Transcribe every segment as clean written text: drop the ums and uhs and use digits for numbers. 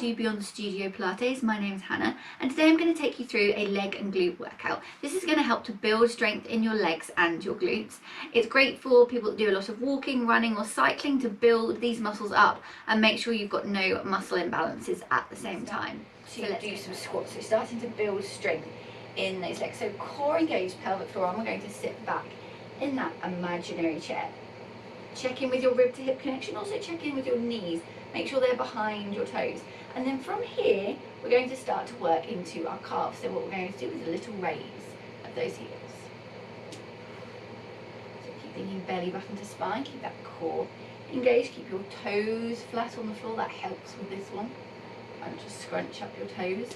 to Beyond Studio Pilates. My name is Hannah and today I'm going to take you through a leg and glute workout. This is going to help to build strength in your legs and your glutes. It's great for people that do a lot of walking, running or cycling to build these muscles up and make sure you've got no muscle imbalances at the same time. So let's do some squats. So starting to build strength in those legs. So core engaged, pelvic floor, and we're going to sit back in that imaginary chair. Check in with your rib to hip connection, also check in with your knees. Make sure they're behind your toes. And then from here, we're going to start to work into our calves. So what we're going to do is a little raise of those heels. So keep thinking belly button to spine, keep that core engaged, keep your toes flat on the floor, that helps with this one. And just scrunch up your toes.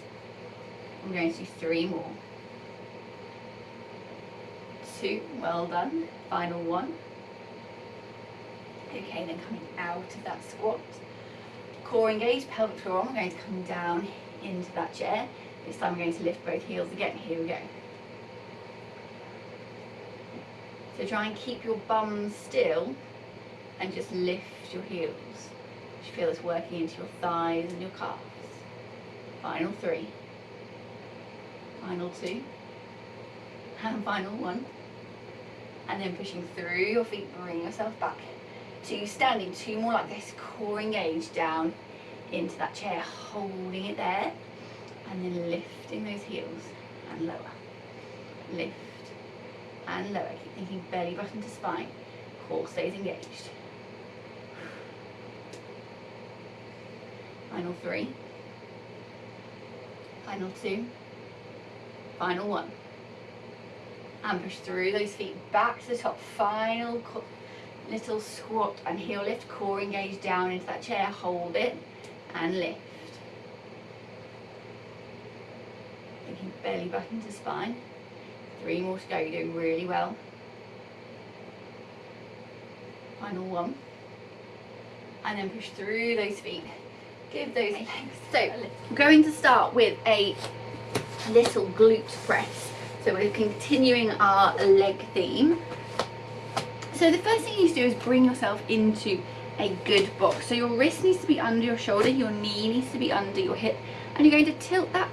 I'm going to do 3 more. 2, well done. Final 1. Okay, then coming out of that squat. Core engaged, pelvic floor on, we're going to come down into that chair. This time we're going to lift both heels again. Here we go. So try and keep your bum still and just lift your heels. You feel it's working into your thighs and your calves. Final 3. Final 2. And final 1. And then pushing through your feet, bring yourself back to standing. 2 more like this, core engaged down into that chair, holding it there, and then lifting those heels and lower. Lift and lower. Keep thinking belly button to spine, core stays engaged. Final 3. Final 2. Final 1. And push through those feet back to the top. Final little squat and heel lift, core engaged down into that chair, hold it and lift. Thinking belly button to spine. 3 more to go, you're doing really well. Final 1. And then push through those feet. Give those legs. So we're going to start with a little glute press. So we're continuing our leg theme. So the first thing you need to do is bring yourself into a good box. So your wrist needs to be under your shoulder, your knee needs to be under your hip, and you're going to tilt that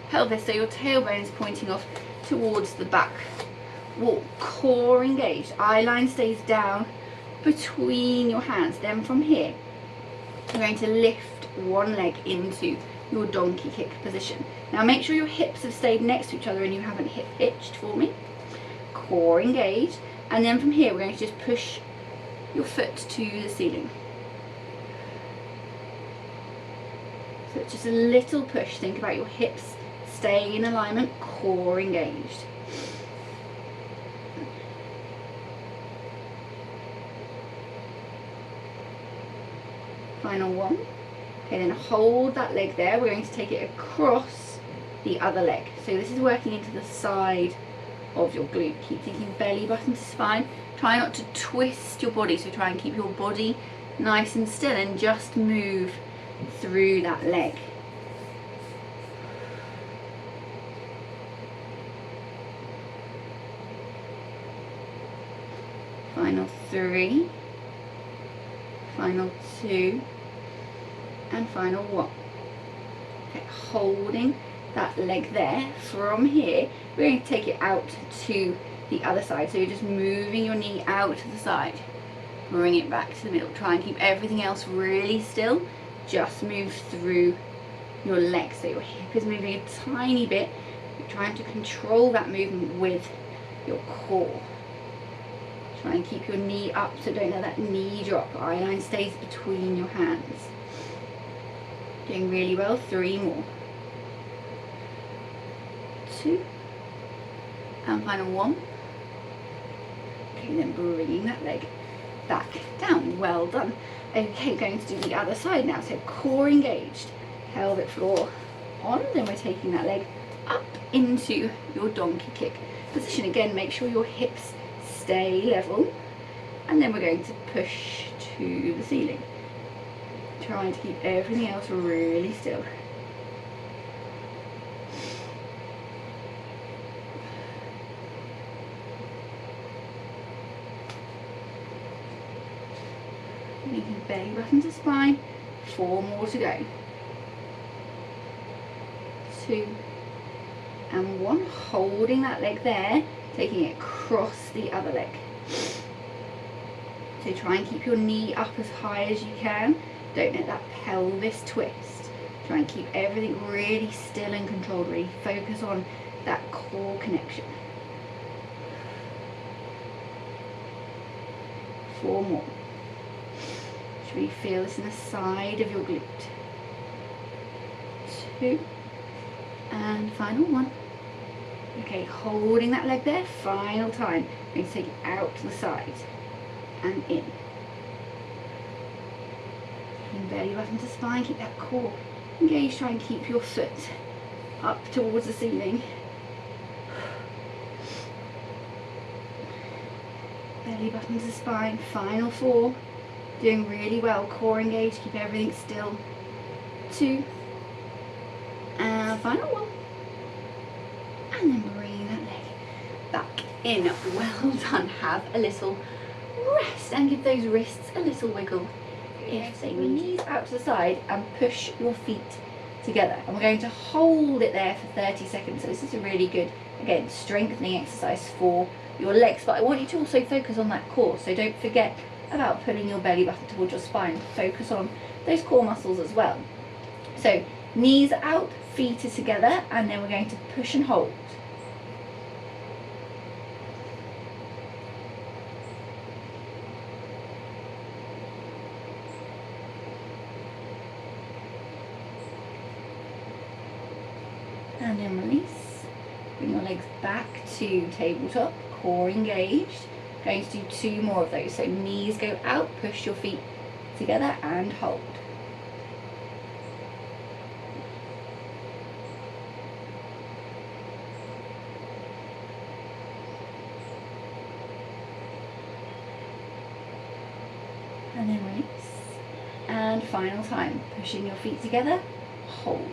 pelvis so your tailbone is pointing off towards the back wall. Core engaged, eye line stays down between your hands. Then from here, you're going to lift one leg into your donkey kick position. Now make sure your hips have stayed next to each other and you haven't hip hitched for me. Core engaged. And then from here, we're going to just push your foot to the ceiling. So it's just a little push. Think about your hips staying in alignment, core engaged. Final 1. Okay, then hold that leg there. We're going to take it across the other leg. So this is working into the side of your glute. Keep thinking belly button to spine. Try not to twist your body, so try and keep your body nice and still and just move through that leg. Final 3, final 2, and final 1. Okay, holding that leg there. From here, we're going to take it out to the other side. So you're just moving your knee out to the side. Bring it back to the middle. Try and keep everything else really still. Just move through your leg. So your hip is moving a tiny bit. You're trying to control that movement with your core. Try and keep your knee up, so don't let that knee drop. Eye line stays between your hands. Doing really well. 3 more. 2. And final 1. Okay, then bringing that leg back down. Well done. Okay, going to do the other side now. So core engaged, pelvic floor on. Then we're taking that leg up into your donkey kick position. Again, make sure your hips stay level. And then we're going to push to the ceiling. Trying to keep everything else really still. Making belly button to spine. 4 more to go. 2 and 1. Holding that leg there, taking it across the other leg. So try and keep your knee up as high as you can. Don't let that pelvis twist. Try and keep everything really still and controlled. Really focus on that core connection. 4 more. Should we feel this in the side of your glute? 2 and final 1. Okay, holding that leg there, final time. I'm going to take it out to the side and in. Taking belly button to spine, keep that core engaged. Try and keep your foot up towards the ceiling. Belly button to spine, final 4. Doing really well, core engaged, keep everything still. 2 and final 1. And then bring that leg back in. Well done. Have a little rest and give those wrists a little wiggle. If they knees out to the side and push your feet together. And we're going to hold it there for 30 seconds. So this is a really good, again, strengthening exercise for your legs. But I want you to also focus on that core. So don't forget about pulling your belly button towards your spine. Focus on those core muscles as well. So knees out, feet are together, and then we're going to push and hold. And then release. Bring your legs back to tabletop, core engaged. Going to do 2 more of those. So knees go out, push your feet together and hold. And then release. And final time, pushing your feet together, hold.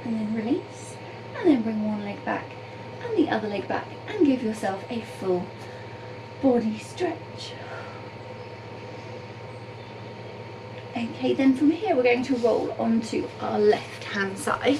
And then release, and then bring one leg back and the other leg back and give yourself a full body stretch. Okay, then from here we're going to roll onto our left hand side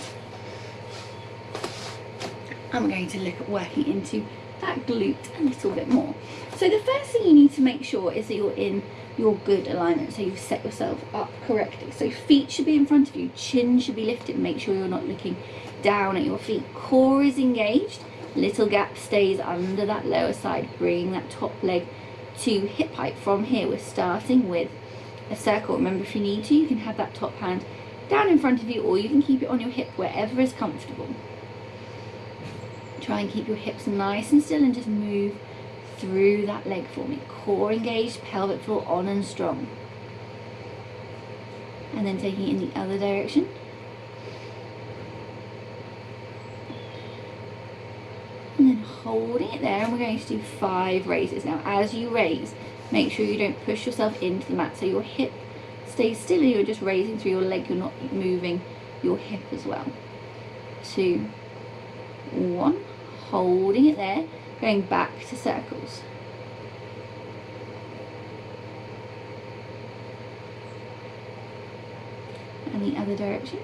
and we're going to look at working into that glute a little bit more. So the first thing you need to make sure is that you're in your good alignment, so you've set yourself up correctly. So feet should be in front of you, chin should be lifted, make sure you're not looking down at your feet. Core is engaged, little gap stays under that lower side, bring that top leg to hip height. From here we're starting with a circle. Remember, if you need to, you can have that top hand down in front of you, or you can keep it on your hip, wherever is comfortable. Try and keep your hips nice and still and just move through that leg for me. Core engaged, pelvic floor on and strong. And then taking it in the other direction. And then holding it there, and we're going to do 5 raises. Now as you raise, make sure you don't push yourself into the mat, so your hip stays still and you're just raising through your leg, you're not moving your hip as well. 2, 1, holding it there, going back to circles. And the other direction.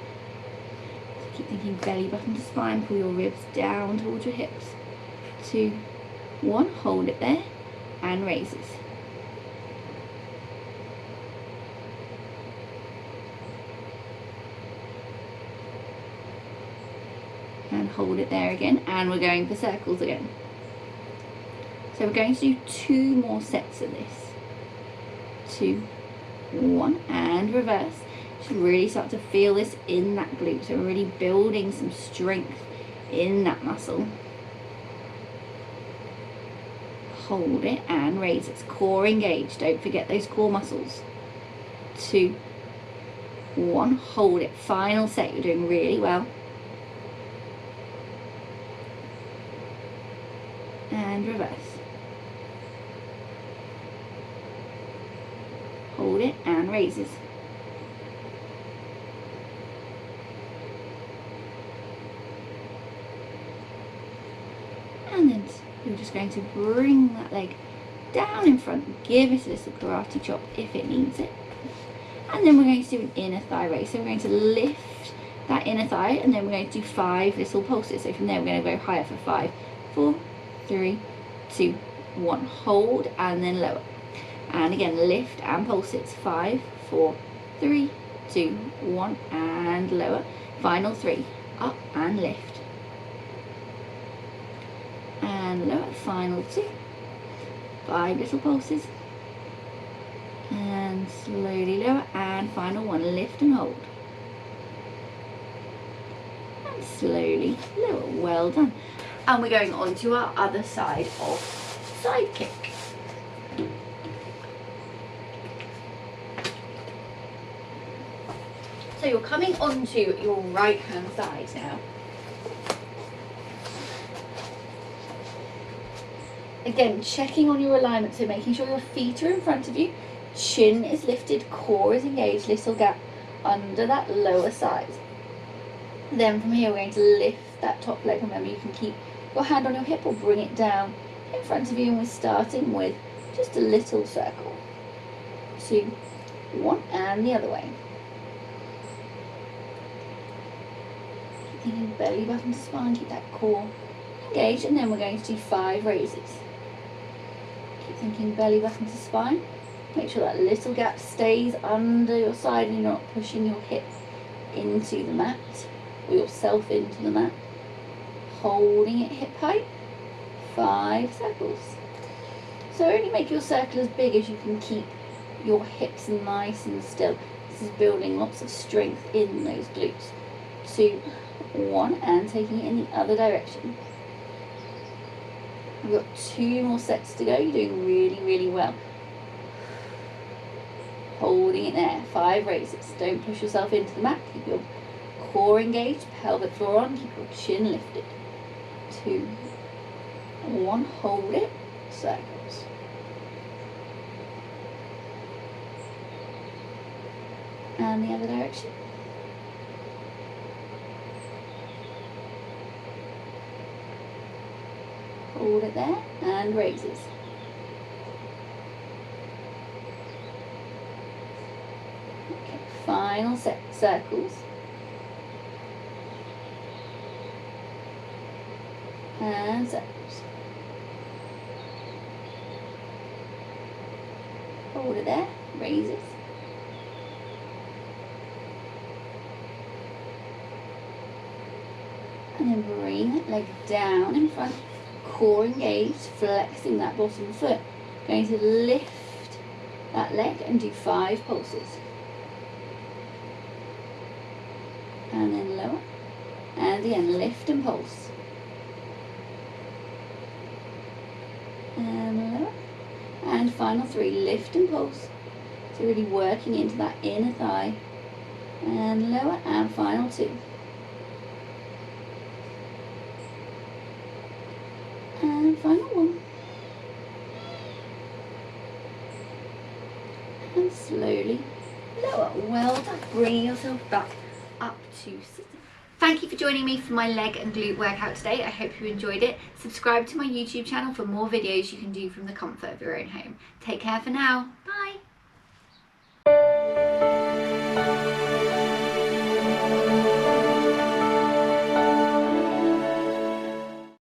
So keep thinking belly button to spine, pull your ribs down towards your hips. 2, 1, hold it there, and raises. And hold it there again, and we're going for circles again. So we're going to do 2 more sets of this. 2, 1, and reverse. You should really start to feel this in that glute, so we're really building some strength in that muscle. Hold it and raise. It's core engaged, don't forget those core muscles. 2, 1, hold it. Final set, you're doing really well. And reverse. Hold it and raises. And then you're just going to bring that leg down in front, give it a little karate chop if it needs it. And then we're going to do an inner thigh raise. So we're going to lift that inner thigh, and then we're going to do 5 little pulses. So from there we're going to go higher for 5, 4, 3, 2, 1. Hold and then lower. And again, lift and pulse it. 5, 4, 3, 2, 1, and lower. Final 3. Up and lift. And lower. Final 2. 5 little pulses. And slowly lower. And final 1. Lift and hold. And slowly lower. Well done. And we're going on to our other side of side kick. So you're coming onto your right hand side now. Again, checking on your alignment, so making sure your feet are in front of you, chin is lifted, core is engaged, little gap under that lower side. Then from here we're going to lift that top leg. Remember, you can keep your hand on your hip or bring it down in front of you, and we're starting with just a little circle. 2, 1, and the other way. Keep thinking belly button to spine, keep that core engaged, and then we're going to do 5 raises. Keep thinking belly button to spine. Make sure that little gap stays under your side and you're not pushing your hips into the mat or yourself into the mat. Holding it hip height. 5 circles. So only make your circle as big as you can keep your hips nice and still. This is building lots of strength in those glutes. 2, 1, and taking it in the other direction. We've got 2 more sets to go. You're doing really, really well. Holding it there. 5 raises. Don't push yourself into the mat. Keep your core engaged, pelvic floor on, keep your chin lifted. 2, 1, hold it, circles. And the other direction. Hold it there, and raises. Okay, final set, circles. And circles. Hold it there, raises. And then bring that leg down in front, core engaged, flexing that bottom foot. Going to lift that leg and do 5 pulses. And then lower. And again, lift and pulse. And lower. And final 3, lift and pulse. So really working into that inner thigh. And lower, and final 2. And final 1. And slowly lower. Well done. Bringing yourself back up to sitting. Thank you for joining me for my leg and glute workout today. I hope you enjoyed it. Subscribe to my YouTube channel for more videos you can do from the comfort of your own home. Take care for now. Bye.